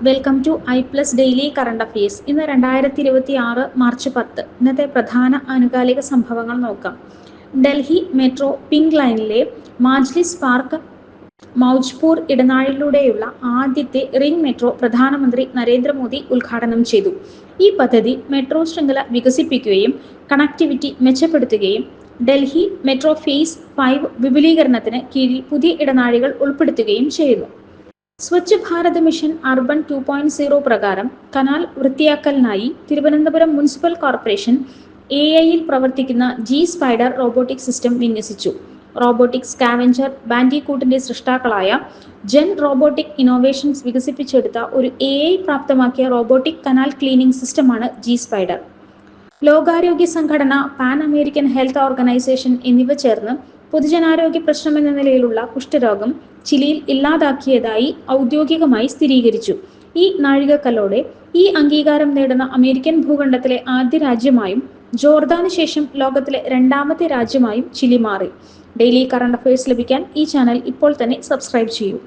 Welcome to ഐ+ daily current affairs. ഇന്ന് 2026 March 10. ഇന്നത്തെ പ്രധാന ആനുകാലിക സംഭവങ്ങൾ നോക്കാം. ഡൽഹി മെട്രോ പിങ്ക് ലൈനിലെ മാജ്ലിസ് പാർക്ക് മൗജ്പൂർ ഇടനാഴിയിലൂടെയുള്ള ആദ്യത്തെ റിംഗ് മെട്രോ പ്രധാനമന്ത്രി നരേന്ദ്രമോദി ഉദ്ഘാടനം ചെയ്തു. ഈ പദ്ധതി മെട്രോ ശൃംഖല വികസിപ്പിക്കുകയും കണക്ടിവിറ്റി മെച്ചപ്പെടുത്തുകയും ഡൽഹി മെട്രോ ഫേസ് 5 വിപുലീകരണത്തിന് കീഴിൽ പുതിയ ഇടനാഴികൾ ഉൾപ്പെടുത്തുകയും ചെയ്യുന്നു. സ്വച്ഛ് ഭാരത് മിഷൻ അർബൻ 2.0 പ്രകാരം കനാൽ വൃത്തിയാക്കലിനായി തിരുവനന്തപുരം മുനിസിപ്പൽ കോർപ്പറേഷൻ AI-യിൽ പ്രവർത്തിക്കുന്ന G-സ്പൈഡർ റോബോട്ടിക് സിസ്റ്റം വിന്യസിച്ചു. റോബോട്ടിക് സ്കാവെഞ്ചർ ബാൻഡികൂട്ടിന്റെ സൃഷ്ടാക്കളായ ജെൻ റോബോട്ടിക് ഇന്നോവേഷൻസ് വികസിപ്പിച്ചെടുത്ത ഒരു AI പ്രാപ്തമാക്കിയ റോബോട്ടിക് കനാൽ ക്ലീനിംഗ് സിസ്റ്റമാണ് G-സ്പൈഡർ. ലോകാരോഗ്യ സംഘടന, പാൻ അമേരിക്കൻ ഹെൽത്ത് ഓർഗനൈസേഷൻ എന്നിവ ചേർന്ന് പൊതുജനാരോഗ്യ പ്രശ്നമെന്ന നിലയിലുള്ള കുഷ്ഠരോഗം ചിലിയിൽ ഇല്ലാതാക്കിയതായി ഔദ്യോഗികമായി സ്ഥിരീകരിച്ചു. ഈ നാഴികക്കല്ലോടെ ഈ അംഗീകാരം നേടുന്ന അമേരിക്കൻ ഭൂഖണ്ഡത്തിലെ ആദ്യ രാജ്യമായും ജോർദാന് ശേഷം ലോകത്തിലെ രണ്ടാമത്തെ രാജ്യമായും ചിലി മാറി. ഡെയിലി കറണ്ട് അഫയേഴ്സ് ലഭിക്കാൻ ഈ ചാനൽ ഇപ്പോൾ തന്നെ സബ്സ്ക്രൈബ് ചെയ്യൂ.